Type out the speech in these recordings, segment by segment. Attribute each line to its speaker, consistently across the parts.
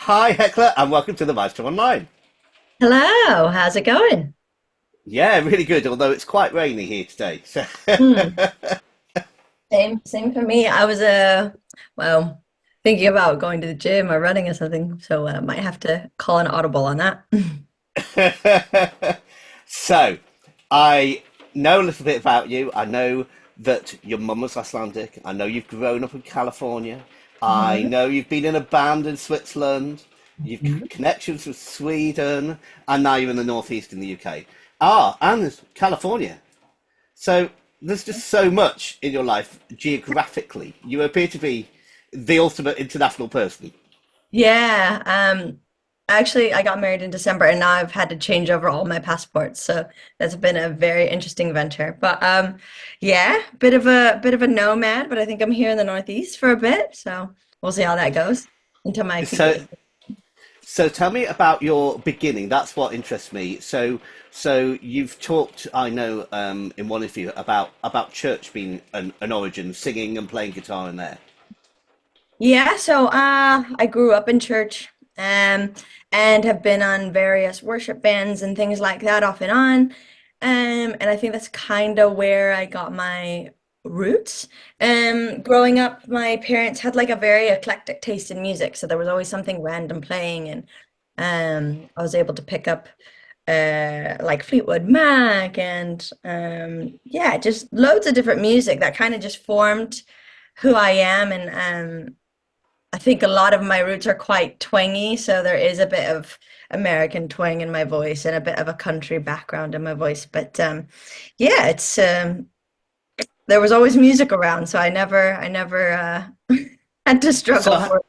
Speaker 1: Hi, Hekla, and welcome to the Maestro Online.
Speaker 2: Hello, how's it going?
Speaker 1: Yeah, really good, although it's quite rainy here today. So,
Speaker 2: Hmm. Same for me. I was well, thinking about going to the gym or running or something, so might have to call an audible on that.
Speaker 1: so I know a little bit about you. I know that your mum was Icelandic. I know you've grown up in California. I
Speaker 2: Mhm.
Speaker 1: know you've been in a band in Switzerland. You've
Speaker 2: Mhm.
Speaker 1: connections with Sweden, and now you're in the Northeast in the UK. Ah, and California. So there's just so much in your life geographically. You appear to be the ultimate international person.
Speaker 2: Yeah, actually I got married in December and now I've had to change over all my passports, so that's been a very interesting venture. But yeah, bit of a nomad, but I think I'm here in the Northeast for a bit, so we'll see how that goes until my feet
Speaker 1: So,
Speaker 2: get.
Speaker 1: so tell me about your beginning. That's what interests me. So you've talked, I know, in one interview about church being an origin, singing and playing guitar in there.
Speaker 2: Yeah, so I grew up in church and have been on various worship bands and things like that off and on. And I think that's kind of where I got my roots. Growing up, my parents had like a very eclectic taste in music, so there was always something random playing, and I was able to pick up like Fleetwood Mac and yeah, just loads of different music that kind of just formed who I am. And I think a lot of my roots are quite twangy, so there is a bit of American twang in my voice and a bit of a country background in my voice. But yeah, it's there was always music around, so I never had to struggle
Speaker 1: So,
Speaker 2: for it.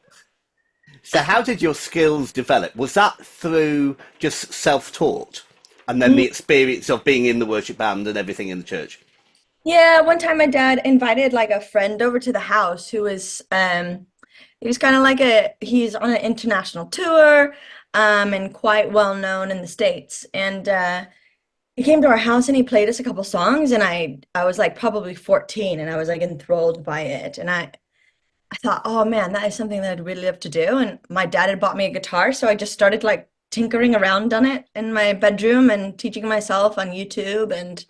Speaker 1: so how did your skills develop? Was that through just self-taught, and then the
Speaker 2: Mm,
Speaker 1: experience of being in the worship band and everything in the church?
Speaker 2: yeah, one time my dad invited like a friend over to the house who was he was kind of like he's on an international tour and quite well known in the States. And he came to our house and he played us a couple songs, and I was like probably 14 and I was like enthralled by it. And I thought, oh man, that is something that I'd really love to do. And my dad had bought me a guitar, so I just started like tinkering around on it in my bedroom and teaching myself on YouTube. And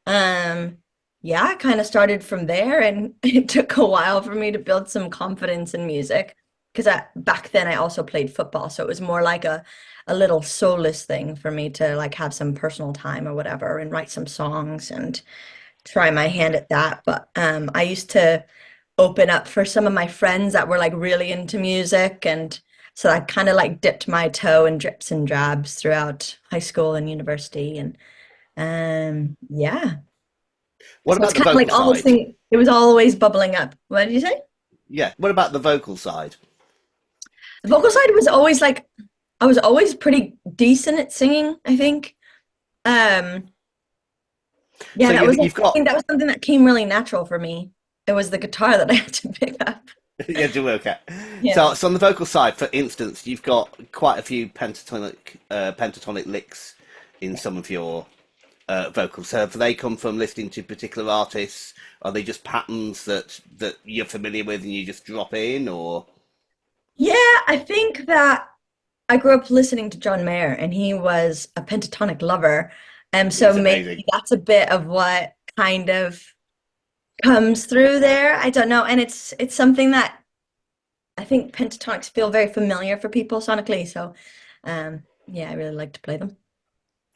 Speaker 2: um yeah, I kind of started from there, and it took a while for me to build some confidence in music because back then I also played football, so it was more like a little soulless thing for me to like have some personal time or whatever and write some songs and try my hand at that. But I used to open up for some of my friends that were like really into music, and so I kind of like dipped my toe in drips and drabs throughout high school and university. And yeah.
Speaker 1: What
Speaker 2: So it's
Speaker 1: about the
Speaker 2: kind of
Speaker 1: vocal
Speaker 2: like
Speaker 1: side?
Speaker 2: it was always bubbling up. What did you say?
Speaker 1: Yeah. What about the vocal side?
Speaker 2: The vocal side was always like, I was always pretty decent at singing, I think. Um, yeah,
Speaker 1: So
Speaker 2: that was, I
Speaker 1: you've got
Speaker 2: think that was something that came really natural for me. It was the guitar that I had to pick up.
Speaker 1: yeah, do work out.
Speaker 2: Yeah.
Speaker 1: So on the vocal side, for instance, you've got quite a few pentatonic licks in some of your vocals. So have they come from listening to particular artists? Are they just patterns that you're familiar with and you just drop in, or
Speaker 2: Yeah, I think that I grew up listening to John Maher and he was a pentatonic lover. So
Speaker 1: he's
Speaker 2: maybe
Speaker 1: amazing?
Speaker 2: that's a bit of what kind of comes through there. I don't know. And it's something that I think pentatonics feel very familiar for people sonically, so yeah, I really like to play them.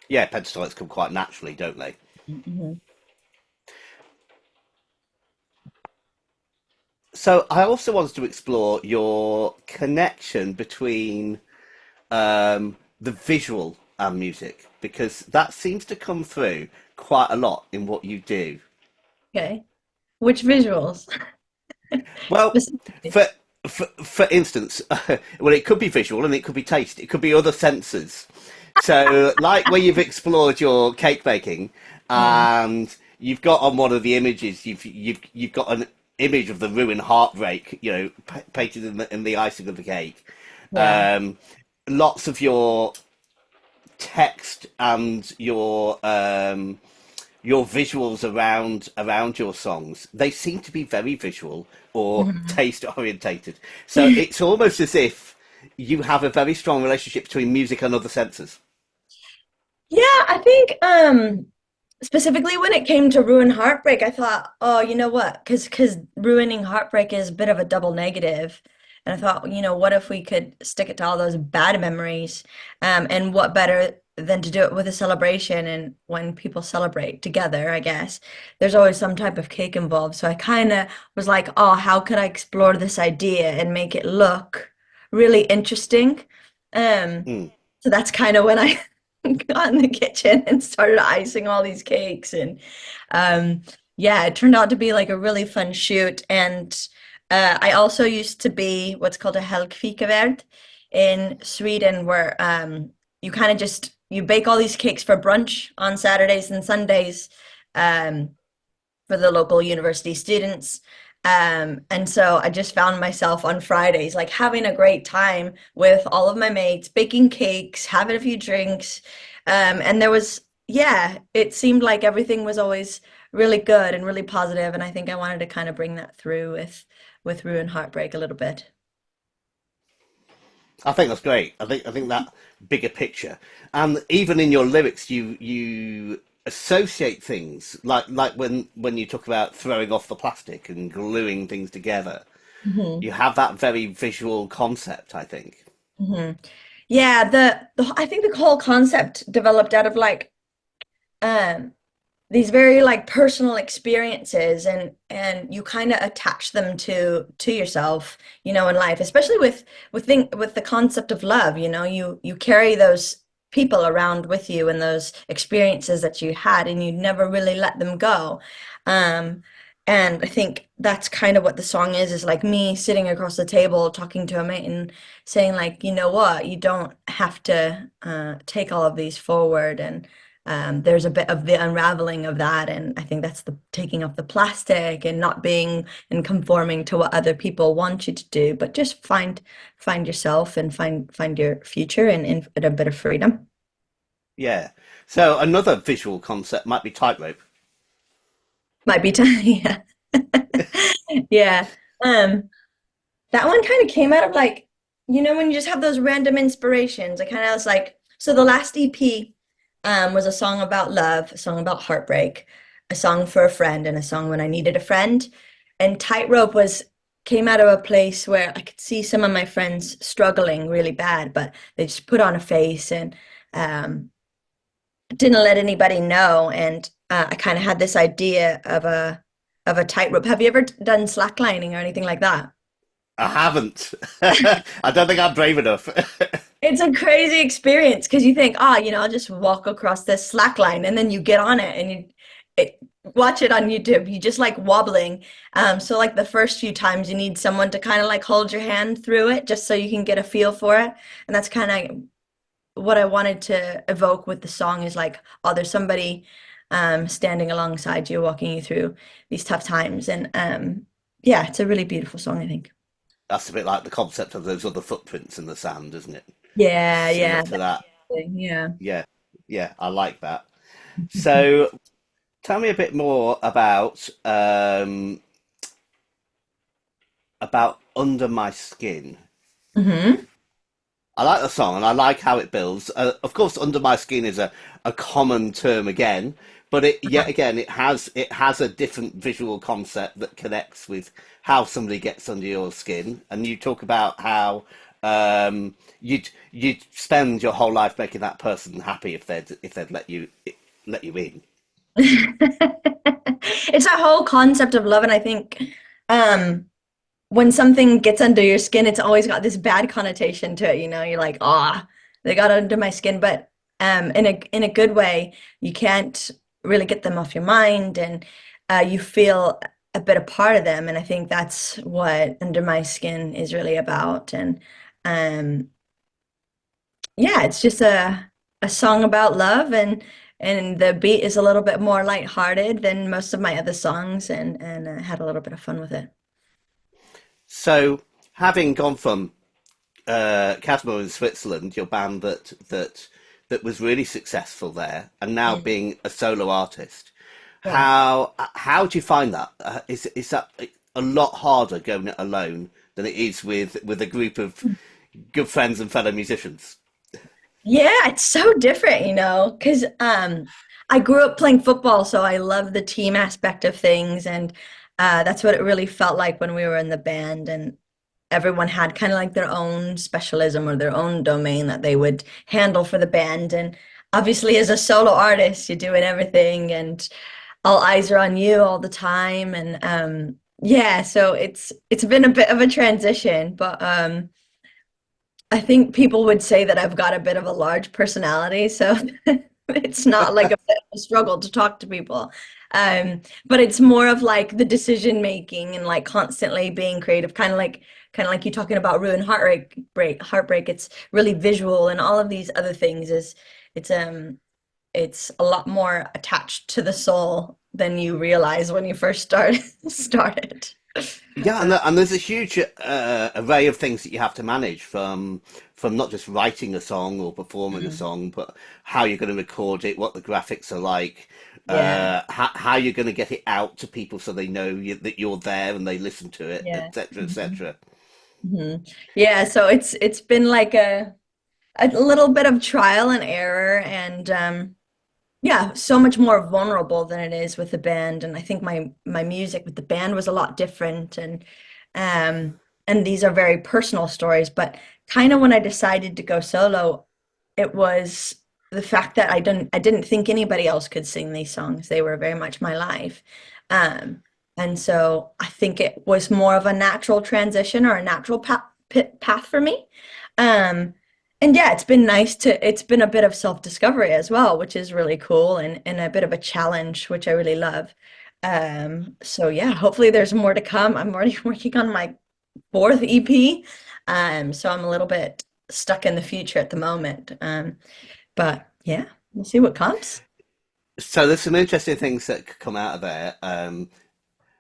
Speaker 1: Yeah, pentatonics come quite naturally, don't they?
Speaker 2: Mhm.
Speaker 1: So I also wanted to explore your connection between the visual and music because that seems to come through quite a lot in what you do.
Speaker 2: Okay. Which visuals
Speaker 1: Well,
Speaker 2: specifically?
Speaker 1: for for instance, well, it could be visual and it could be taste. It could be other senses. So, like where you've explored your cake baking,
Speaker 2: Mm,
Speaker 1: and you've got on one of the images, you've got an image of the ruined heartbreak, painted in the icing of the cake.
Speaker 2: yeah.
Speaker 1: Um, Lots of your text and your visuals around your songs, they seem to be very visual or
Speaker 2: Mhm.
Speaker 1: taste orientated. So it's almost as if you have a very strong relationship between music and other senses.
Speaker 2: Yeah, I think specifically when it came to ruin heartbreak, I thought, oh, you know what? Because ruining heartbreak is a bit of a double negative. And I thought, what if we could stick it to all those bad memories? And what better than to do it with a celebration? And when people celebrate together, I guess there's always some type of cake involved. So I kind of was like, oh, how could I explore this idea and make it look really interesting? Um,
Speaker 1: Mm.
Speaker 2: so that's kind of when I got in the kitchen and started icing all these cakes. And um, yeah, it turned out to be like a really fun shoot. And I also used to be what's called a helgfikaverd in Sweden, where you kind of just you bake all these cakes for brunch on Saturdays and Sundays. Um, for the local university students. And so I just found myself on Fridays, like having a great time with all of my mates, baking cakes, having a few drinks. And there was, yeah, it seemed like everything was always really good and really positive. And I think I wanted to kind of bring that through with Ruin Heartbreak a little bit.
Speaker 1: I think that's great. I think that bigger picture, and even in your lyrics, you associate things like when you talk about throwing off the plastic and gluing things together.
Speaker 2: Hmm.
Speaker 1: You have that very visual concept, I think.
Speaker 2: Hmm. Yeah, the I think the whole concept developed out of like um these very like personal experiences and you kind of attach them to yourself, in life, especially with the concept of love, you carry those people around with you and those experiences that you had and you never really let them go. um and I think that's kind of what the song is like me sitting across the table talking to a mate and saying like, you know what, you don't have to take all of these forward. And there's a bit of the unraveling of that, and I think that's the taking off the plastic and not being and conforming to what other people want you to do, but just find yourself and find your future and a bit of freedom.
Speaker 1: Yeah. So another visual concept might be tightrope.
Speaker 2: Might be time, yeah. Yeah. Um, that one kind of came out of like, when you just have those random inspirations. I kind of was like, so the last EP was a song about love, a song about heartbreak, a song for a friend, and a song when I needed a friend. And Tightrope was came out of a place where I could see some of my friends struggling really bad, but they just put on a face and um, didn't let anybody know. And I kind of had this idea of a tightrope. Have you ever done slacklining or anything like that?
Speaker 1: I haven't. I don't think I'm brave enough.
Speaker 2: It's a crazy experience because you think, I'll just walk across this slack line, and then you get on it and watch it on YouTube. You just like wobbling. So like the first few times you need someone to kind of like hold your hand through it just so you can get a feel for it. And that's kind of what I wanted to evoke with the song is like, oh, there's somebody standing alongside you, walking you through these tough times. And yeah, it's a really beautiful song, I think.
Speaker 1: That's a bit like the concept of those other footprints in the sand, isn't it?
Speaker 2: Yeah,
Speaker 1: Similar
Speaker 2: yeah,
Speaker 1: to that.
Speaker 2: definitely. Yeah.
Speaker 1: Yeah. Yeah, I like that. So tell me a bit more about Under My Skin.
Speaker 2: Hmm.
Speaker 1: I like the song and I like how it builds. Of course, Under My Skin is a common term again, but it yet again it has a different visual concept that connects with how somebody gets under your skin. And you talk about how you'd spend your whole life making that person happy if they'd let you in.
Speaker 2: It's a whole concept of love, and I think um, when something gets under your skin, it's always got this bad connotation to it. You're like, they got under my skin, but in a good way. You can't really get them off your mind, and you feel a bit a part of them. And I think that's what Under My Skin is really about. And um, yeah, it's just a song about love, and the beat is a little bit more lighthearted than most of my other songs, and had a little bit of fun with it.
Speaker 1: So, having gone from Khasma in Switzerland, your band that was really successful there, and now
Speaker 2: Mm.
Speaker 1: being a solo artist,
Speaker 2: Yeah.
Speaker 1: how do you find that? Is that a lot harder going it alone than it is with a group of good friends and fellow musicians.
Speaker 2: Yeah, it's so different, because I grew up playing football, so I love the team aspect of things, and that's what it really felt like when we were in the band, and everyone had kind of like their own specialism or their own domain that they would handle for the band. And obviously, as a solo artist, you're doing everything, and all eyes are on you all the time, and yeah, so it's been a bit of a transition, but I think people would say that I've got a bit of a large personality, so it's not like a bit of a struggle to talk to people. But it's more of like the decision making and like constantly being creative, kind of like you talking about ruin heartbreak. It's really visual and all of these other things is it's it's a lot more attached to the soul than you realize when you first started.
Speaker 1: Yeah, and there's a huge array of things that you have to manage from not just writing a song or performing a
Speaker 2: Mhm.
Speaker 1: song, but how you're going to record it, what the graphics are like,
Speaker 2: Yeah,
Speaker 1: how you're going to get it out to people so they know that you're there and they listen to it,
Speaker 2: yeah.
Speaker 1: etc.,
Speaker 2: Mhm.
Speaker 1: etc.
Speaker 2: Mhm. Yeah, so it's been like a little bit of trial and error, and yeah, so much more vulnerable than it is with the band. And I think my music with the band was a lot different, um and these are very personal stories, but kind of when I decided to go solo, it was the fact that I didn't think anybody else could sing these songs. They were very much my life. Um and so I think it was more of a natural transition or a natural path for me. Um and yeah, it's been a bit of self-discovery as well, which is really cool, and a bit of a challenge, which I really love. So yeah, hopefully there's more to come. I'm already working on my fourth EP. So I'm a little bit stuck in the future at the moment. But yeah, we'll see what comes.
Speaker 1: So there's some interesting things that could come out of there.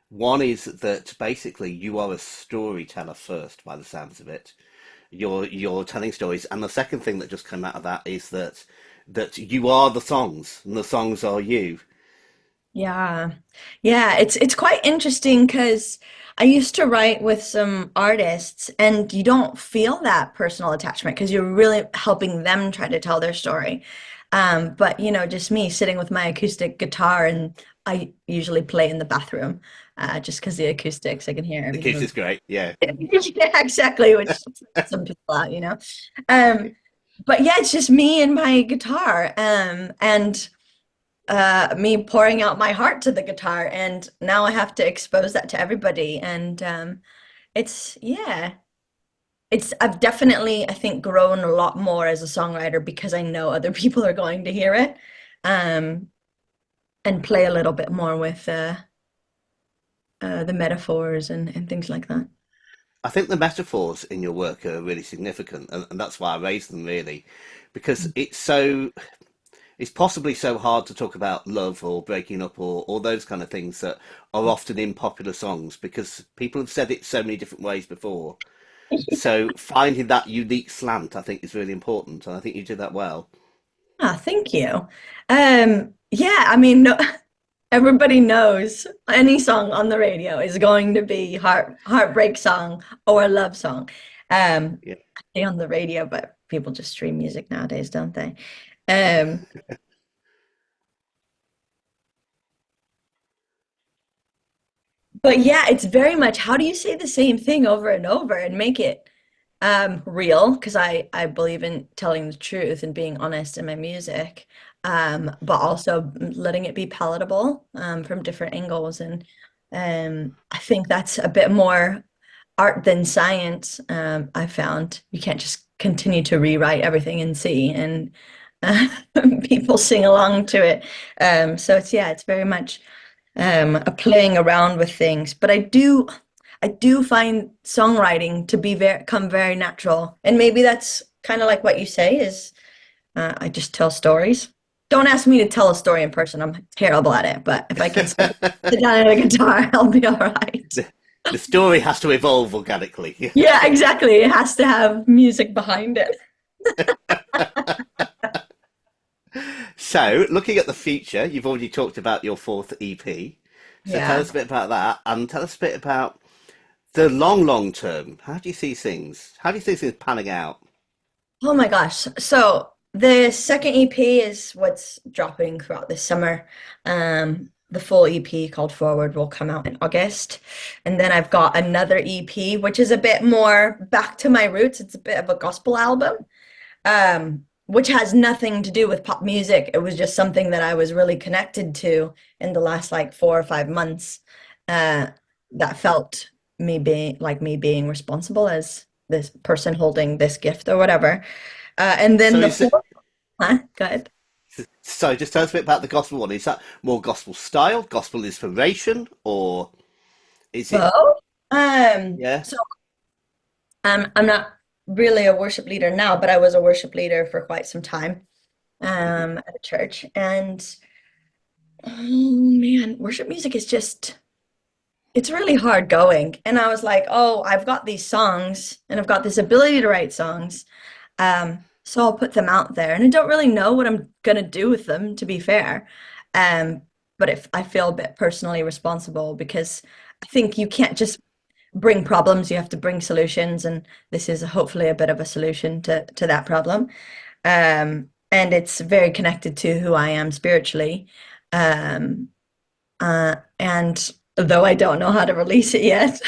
Speaker 1: One is that basically you are a storyteller first, by the sounds of it. You're telling stories, and the second thing that just came out of that is that you are the songs, and the songs are you.
Speaker 2: Yeah. Yeah, it's quite interesting because I used to write with some artists, and you don't feel that personal attachment because you're really helping them try to tell their story. But just me sitting with my acoustic guitar, and I usually play in the bathroom, just because the acoustics, I can hear
Speaker 1: The
Speaker 2: everything.
Speaker 1: kiss is great, yeah.
Speaker 2: Yeah, exactly, which freaks some people out. Um, but yeah, it's just me and my guitar, and me pouring out my heart to the guitar, and now I have to expose that to everybody. And yeah, I've definitely, I think, grown a lot more as a songwriter because I know other people are going to hear it, um, and play a little bit more with the metaphors and things like that.
Speaker 1: I think the metaphors in your work are really significant, and that's why I raised them really, because it's possibly so hard to talk about love or breaking up or those kind of things that are often in popular songs because people have said it so many different ways before. So finding that unique slant, I think, is really important, and I think you did that well.
Speaker 2: Ah, thank you. Yeah, I mean, no, everybody knows any song on the radio is going to be heartbreak song or a love song.
Speaker 1: Yeah.
Speaker 2: I say on the radio, but people just stream music nowadays, don't they? Um, but yeah, it's very much how do you say the same thing over and over and make it real? Because I believe in telling the truth and being honest in my music, but also letting it be palatable from different angles. And I think that's a bit more art than science. I found you can't just continue to rewrite everything in C and uh, people sing along to it. So it's very much a playing around with things. But I do find songwriting to be come very natural, and maybe that's kind of like what you say is I just tell stories. Don't ask me to tell a story in person. I'm terrible at it, but if I can sit down at a guitar, I'll be all right.
Speaker 1: the, the story has to evolve organically.
Speaker 2: Yeah, exactly. It has to have music behind it.
Speaker 1: So, looking at the future, you've already talked about your fourth EP. So tell
Speaker 2: Yeah.
Speaker 1: us a bit about that, and tell us a bit about the long term, how do you see things? How do you see things panning out?
Speaker 2: Oh my gosh. So the second EP is what's dropping throughout this summer. The full EP called Forward will come out in August. And then I've got another EP, which is a bit more back to my roots. It's a bit of a gospel album, which has nothing to do with pop music. It was just something that I was really connected to in the last like 4 or 5 months. Uh, that felt me being responsible as this person holding this gift or whatever. And
Speaker 1: So
Speaker 2: then the
Speaker 1: is it?
Speaker 2: fourth, huh? Go ahead.
Speaker 1: So just tell us a bit about the gospel one. Is that more gospel style, gospel inspiration, or is it?
Speaker 2: Both.
Speaker 1: Yeah.
Speaker 2: So I'm not really a worship leader now, but I was a worship leader for quite some time
Speaker 1: Mhm.
Speaker 2: at a church. And oh man, worship music is just it's really hard going. And I was like, oh, I've got these songs and I've got this ability to write songs. So I'll put them out there. And I don't really know what I'm gonna do with them, to be fair. Um, but if I feel a bit personally responsible because I think you can't just bring problems, you have to bring solutions, and this is hopefully a bit of a solution to that problem. And it's very connected to who I am spiritually. Um, and though I don't know how to release it yet,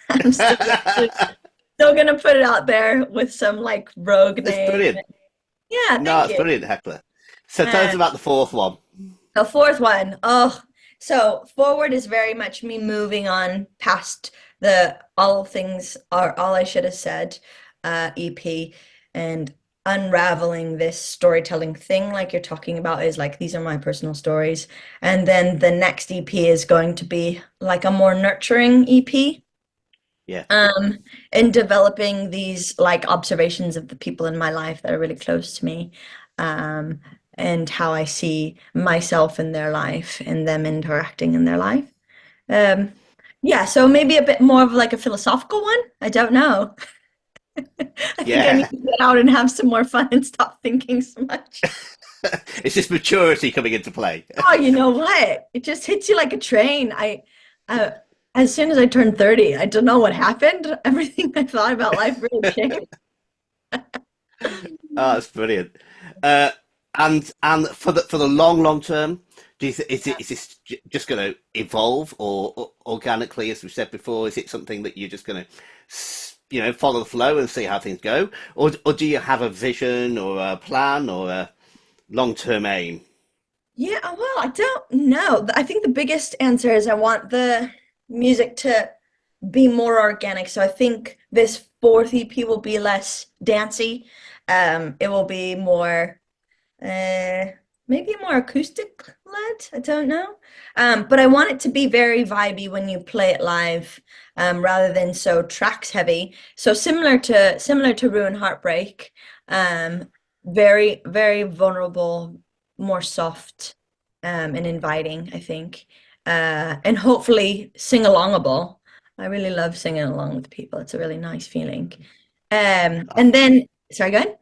Speaker 2: I'm still gonna put it out there with some like rogue
Speaker 1: It's
Speaker 2: name.
Speaker 1: brilliant.
Speaker 2: Yeah,
Speaker 1: No,
Speaker 2: thank
Speaker 1: it's
Speaker 2: you.
Speaker 1: brilliant, Hector. So tell us
Speaker 2: Uh,
Speaker 1: about the fourth one.
Speaker 2: the fourth one, oh, so forward is very much me moving on past the all things are all I should have said EP and unraveling this storytelling thing like you're talking about is like these are my personal stories. And then the next EP is going to be like a more nurturing EP.
Speaker 1: Yeah.
Speaker 2: Um, in developing these like observations of the people in my life that are really close to me, um, and how I see myself in their life and them interacting in their life. Um, yeah, so maybe a bit more of like a philosophical one. I don't know. I think I need
Speaker 1: Yeah.
Speaker 2: to get out and have some more fun and stop thinking so much.
Speaker 1: It's just maturity coming into play.
Speaker 2: Oh, you know what? It just hits you like a train. Uh, as soon as I turned 30, I don't know what happened. Everything I thought about life really changed.
Speaker 1: Oh, that's brilliant. Uh, and for the long term, do you is this just going to evolve or organically, as we said before? Is it something that you're just going to follow the flow and see how things go, or do you have a vision or a plan or a long term aim?
Speaker 2: Yeah, well, I don't know. I think the biggest answer is I want the music to be more organic. So I think this fourth EP will be less dancey. It will be more, uh, maybe more acoustic led. I don't know. But I want it to be very vibey when you play it live, rather than so tracks heavy. So similar to Ruin Heartbreak, very, very vulnerable, more soft, and inviting, I think. And hopefully sing alongable. I really love singing along with people. It's a really nice feeling. And then, sorry, go ahead.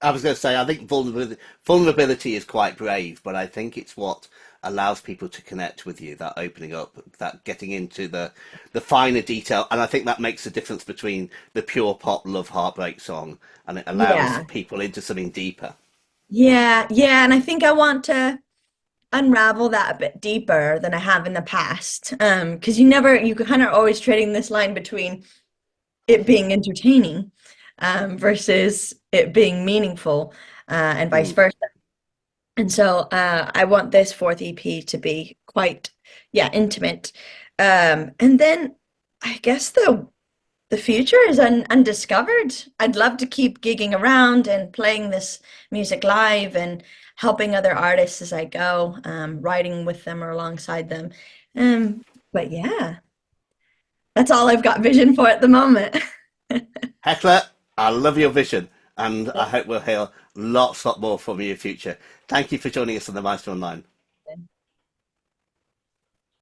Speaker 1: I was going to say, I think vulnerability is quite brave, but I think it's what allows people to connect with you, that opening up, that getting into the finer detail. And I think that makes the difference between the pure pop love heartbreak song and it allows
Speaker 2: Yeah.
Speaker 1: people into something deeper.
Speaker 2: Yeah, yeah, and I think I want to unravel that a bit deeper than I have in the past. Because you kind of always trading this line between it being entertaining, versus it being meaningful, and vice
Speaker 1: Mm.
Speaker 2: versa. And so I want this fourth EP to be quite, yeah, intimate. And then I guess the future is undiscovered. I'd love to keep gigging around and playing this music live and helping other artists as I go, writing with them or alongside them. But yeah, that's all I've got vision for at the moment.
Speaker 1: Hecla, I love your vision, and I hope we'll hear lot more from you in future. Thank you for joining us on the Maestro Online.